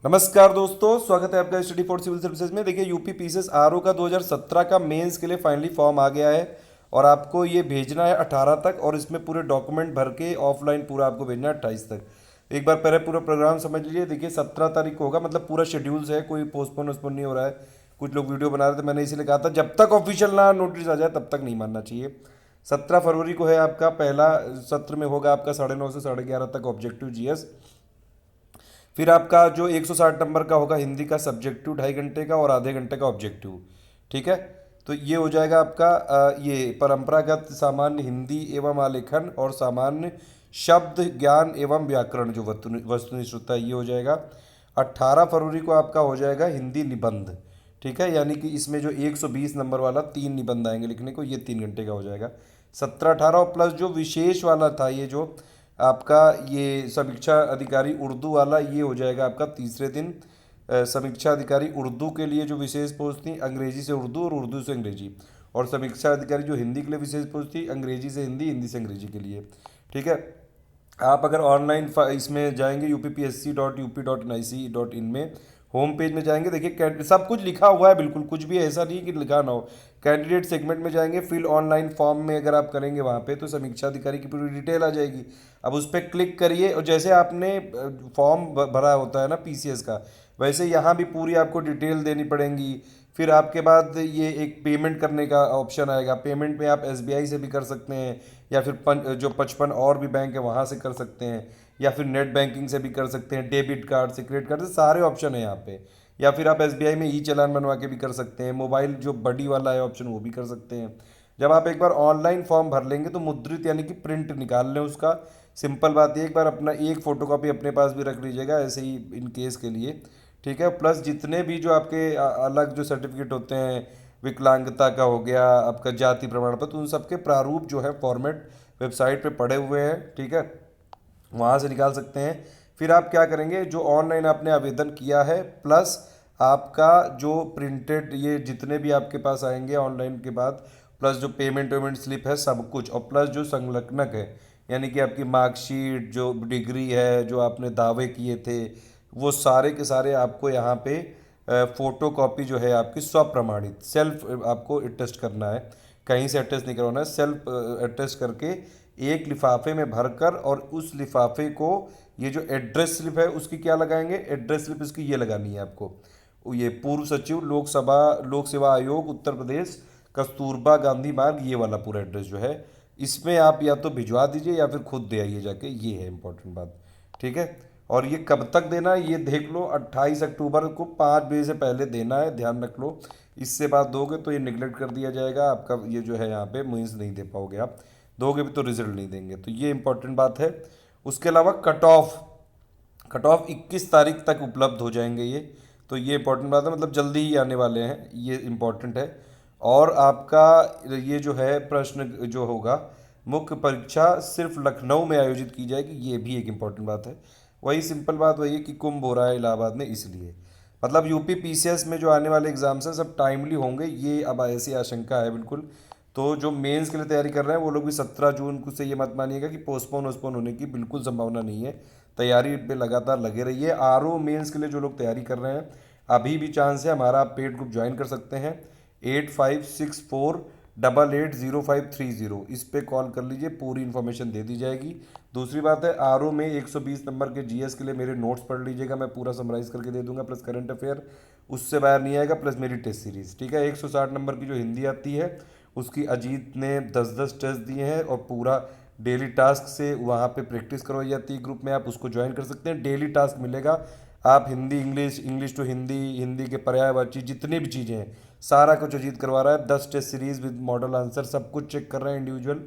नमस्कार दोस्तों, स्वागत है आपका स्टडी फॉर सिविल सर्विसेज में। देखिए यूपी पीसीएस आरओ का 2017 का मेंस के लिए फाइनली फॉर्म आ गया है और आपको ये भेजना है 18 तक और इसमें पूरे डॉक्यूमेंट भर के ऑफलाइन पूरा आपको भेजना है 28 तक। एक बार पहले पूरा प्रोग्राम समझ लीजिए। देखिए 17 तारीख को होगा, मतलब पूरा शेड्यूल्स है, कोई पोस्टपोन वोस्टपोन नहीं हो रहा है। कुछ लोग वीडियो बना रहे थे, मैंने इसीलिए कहा था जब तक ऑफिशियल ना नोटिस आ जाए तब तक नहीं मानना चाहिए। 17 फरवरी को है आपका पहला सत्र में होगा आपका 9:30 से 11:30 तक ऑब्जेक्टिव जीएस। फिर आपका जो 160 नंबर का होगा हिंदी का सब्जेक्टिव 2.5 घंटे का और आधे घंटे का ऑब्जेक्टिव। ठीक है, तो ये हो जाएगा आपका ये परंपरागत सामान्य हिंदी एवं आलेखन और सामान्य शब्द ज्ञान एवं व्याकरण जो वस्तुनिष्ठ होता है ये हो जाएगा। 18 फरवरी को आपका हो जाएगा हिंदी निबंध। ठीक है, यानी कि इसमें जो 120 नंबर वाला 3 निबंध आएंगे लिखने को, ये 3 घंटे का हो जाएगा। 17 18 और प्लस जो विशेष वाला था ये जो आपका ये समीक्षा अधिकारी उर्दू वाला, ये हो जाएगा आपका तीसरे दिन। समीक्षा अधिकारी उर्दू के लिए जो विशेष पोस्ट थी अंग्रेजी से उर्दू और उर्दू से अंग्रेजी, और समीक्षा अधिकारी जो हिंदी के लिए विशेष पोस्ट थी अंग्रेजी से हिंदी, हिंदी से अंग्रेजी के लिए। ठीक है, आप अगर ऑनलाइन इसमें जाएंगे upsc.up.nic.in में होम पेज में जाएंगे, देखिए सब कुछ लिखा हुआ है, बिल्कुल कुछ भी ऐसा नहीं है कि लिखा ना हो। कैंडिडेट सेगमेंट में जाएंगे, फिल ऑनलाइन फॉर्म में अगर आप करेंगे वहाँ पे तो समीक्षा अधिकारी की पूरी डिटेल आ जाएगी। अब उस पर क्लिक करिए और जैसे आपने फॉर्म भरा होता है ना पीसीएस का, वैसे यहाँ भी पूरी आपको डिटेल देनी पड़ेगी। फिर आपके बाद ये एक पेमेंट करने का ऑप्शन आएगा। पेमेंट में आप एसबीआई से भी कर सकते हैं, या फिर जो 55 और भी बैंक है वहाँ से कर सकते हैं, या फिर नेट बैंकिंग से भी कर सकते हैं, डेबिट कार्ड से, क्रेडिट कार्ड से, सारे ऑप्शन है यहाँ पे। या फिर आप एसबीआई में ई चालान बनवा के भी कर सकते हैं, मोबाइल जो बड़ी वाला है ऑप्शन वो भी कर सकते हैं। जब आप एक बार ऑनलाइन फॉर्म भर लेंगे तो मुद्रित यानी कि प्रिंट निकाल लें उसका। सिंपल बात है, एक बार अपना एक फ़ोटोकॉपी अपने पास भी रख लीजिएगा ऐसे ही इन केस के लिए। ठीक है, प्लस जितने भी जो आपके अलग जो सर्टिफिकेट होते हैं, विकलांगता का हो गया, आपका जाति प्रमाण पत्र, उन सबके प्रारूप जो है फॉर्मेट वेबसाइट पे पड़े हुए हैं। ठीक है, वहाँ से निकाल सकते हैं। फिर आप क्या करेंगे, जो ऑनलाइन आपने आवेदन किया है प्लस आपका जो प्रिंटेड ये जितने भी आपके पास आएंगे ऑनलाइन के बाद, प्लस जो पेमेंट वेमेंट स्लिप है सब कुछ, और प्लस जो संलग्नक है यानी कि आपकी मार्कशीट, जो डिग्री है, जो आपने दावे किए थे, वो सारे के सारे आपको यहाँ पे फोटो कॉपी जो है आपकी स्वप्रमाणित सेल्फ आपको अटेस्ट करना है। कहीं से अटेस्ट नहीं करवाना है, सेल्फ अटेस्ट करके एक लिफाफे में भरकर, और उस लिफाफे को ये जो एड्रेस स्लिप है उसकी क्या लगाएंगे, एड्रेस स्लिप इसकी ये लगानी है आपको। ये पूर्व सचिव लोक सेवा आयोग उत्तर प्रदेश, कस्तूरबा गांधी मार्ग, ये वाला पूरा एड्रेस जो है इसमें आप या तो भिजवा दीजिए या फिर खुद दे आइए जाके, ये है इंपॉर्टेंट बात। ठीक है, और ये कब तक देना है ये देख लो, 28 अक्टूबर को 5 बजे से पहले देना है, ध्यान रख लो। इससे बाद दोगे तो ये निगलेक्ट कर दिया जाएगा आपका, ये जो है यहाँ पे मीन्स नहीं दे पाओगे आप, दोगे भी तो रिजल्ट नहीं देंगे, तो ये इंपॉर्टेंट बात है। उसके अलावा कट ऑफ 21 तारीख तक उपलब्ध हो जाएंगे ये, तो ये इंपॉर्टेंट बात है, मतलब जल्दी ही आने वाले हैं, ये इंपॉर्टेंट है। और आपका ये जो है प्रश्न जो होगा, मुख्य परीक्षा सिर्फ लखनऊ में आयोजित की जाएगी, ये भी एक इम्पॉर्टेंट बात है। वही सिंपल बात वही है कि कुंभ हो रहा है इलाहाबाद में, इसलिए मतलब यूपी पीसीएस में जो आने वाले एग्जाम्स हैं सब टाइमली होंगे, ये अब ऐसी आशंका है बिल्कुल। तो जो मेंस के लिए तैयारी कर रहे हैं वो लोग भी 17 जून को से ये मत मानिएगा कि पोस्टपोन वोस्टपोन होने की बिल्कुल संभावना नहीं है। तैयारी पे लगातार लगे रहिए। आरओ मेंस के लिए जो लोग तैयारी कर रहे हैं अभी भी चांस है, हमारा आप पेड ग्रुप ज्वाइन कर सकते हैं। 8564880530, इस पे कॉल कर लीजिए, पूरी इन्फॉर्मेशन दे दी जाएगी। दूसरी बात है, आरओ में 120 नंबर के जीएस के लिए मेरे नोट्स पढ़ लीजिएगा, मैं पूरा समराइज करके दे दूंगा, प्लस करंट अफेयर उससे बाहर नहीं आएगा, प्लस मेरी टेस्ट सीरीज। ठीक है, 160 नंबर की जो हिंदी आती है उसकी अजीत ने 10-10 टेस्ट दिए हैं, और पूरा डेली टास्क से वहाँ पे प्रैक्टिस करवाई जाती है ग्रुप में, आप उसको ज्वाइन कर सकते हैं। डेली टास्क मिलेगा, आप Hindi English, English to Hindi, Hindi के पर्यायवाची जितनी भी चीज़ें हैं सारा कुछ अजीत करवा रहा है। 10 test series with model answer सब कुछ चेक कर रहे हैं इंडिविजुअल।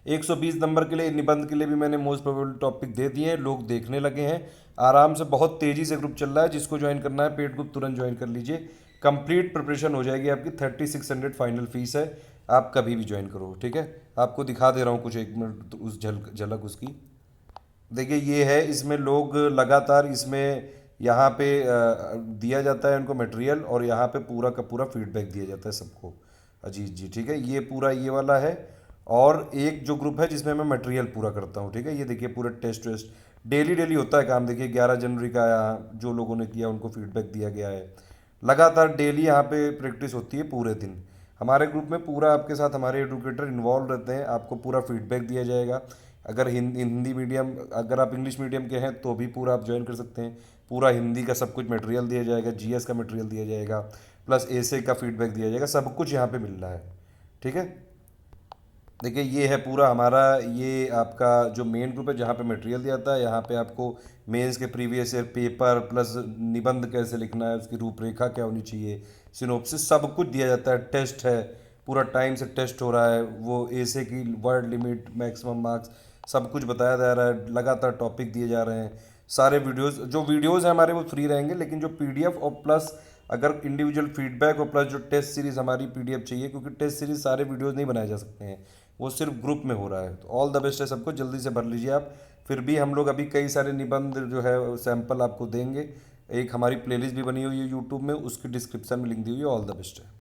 120 नंबर के लिए निबंध के लिए भी मैंने मोस्ट प्रोबेबल टॉपिक दे दिए हैं, लोग देखने लगे हैं आराम से, बहुत तेज़ी से ग्रुप चल रहा है। जिसको ज्वाइन करना है पेड ग्रुप तुरंत ज्वाइन कर लीजिए, कंप्लीट प्रिपरेशन हो जाएगी आपकी। 3600 फाइनल फीस है, आप कभी भी ज्वाइन करो। ठीक है, आपको दिखा दे रहा हूँ कुछ 1 मिनट उस झलक उसकी। देखिए ये है, इसमें लोग लगातार इसमें यहाँ पे दिया जाता है उनको मटेरियल, और यहाँ पे पूरा का पूरा फीडबैक दिया जाता है सबको। अजीत जी, ठीक है, ये पूरा ये वाला है। और एक जो ग्रुप है जिसमें मैं मटेरियल पूरा करता हूँ, ठीक है, ये देखिए पूरा टेस्ट वेस्ट डेली डेली होता है काम। देखिए 11 जनवरी का यहाँ जो लोगों ने किया उनको फीडबैक दिया गया है। लगातार डेली यहाँ पे प्रैक्टिस होती है पूरे दिन। हमारे ग्रुप में पूरा आपके साथ हमारे एडुकेटर इन्वॉल्व रहते हैं, आपको पूरा फीडबैक दिया जाएगा। अगर हिंदी मीडियम, अगर आप इंग्लिश मीडियम के हैं तो भी पूरा आप ज्वाइन कर सकते हैं। पूरा हिंदी का सब कुछ मटेरियल दिया जाएगा, जीएस का मटेरियल दिया जाएगा, प्लस एसे का फीडबैक दिया जाएगा, सब कुछ यहाँ पे मिल रहा है। ठीक है। देखिए ये है पूरा हमारा, ये आपका जो मेन ग्रुप है जहाँ पे मटेरियल दिया जाता है। यहाँ पे आपको मेंस के प्रीवियस ईयर पेपर प्लस निबंध कैसे लिखना है, उसकी रूपरेखा क्या होनी चाहिए, सिनोप्सिस सब कुछ दिया जाता है। टेस्ट है, पूरा टाइम से टेस्ट हो रहा है, वो एसे की वर्ड लिमिट, मैक्सिमम मार्क्स, सब कुछ बताया जा रहा है। लगातार टॉपिक दिए जा रहे हैं। सारे वीडियोस, जो वीडियोस हैं हमारे वो फ्री रहेंगे, लेकिन जो पीडीएफ और प्लस अगर इंडिविजुअल फीडबैक और प्लस जो टेस्ट सीरीज हमारी पीडीएफ चाहिए, क्योंकि टेस्ट सीरीज सारे वीडियोस नहीं बनाए जा सकते हैं, वो सिर्फ ग्रुप में हो रहा है। तो ऑल द बेस्ट है सबको, जल्दी से भर लीजिए आप। फिर भी हम लोग अभी कई सारे निबंध जो है सैंपल आपको देंगे। एक हमारी प्लेलिस्ट भी बनी हुई है यूट्यूब में, उसकी डिस्क्रिप्शन में लिंक दी हुई है। ऑल द बेस्ट है।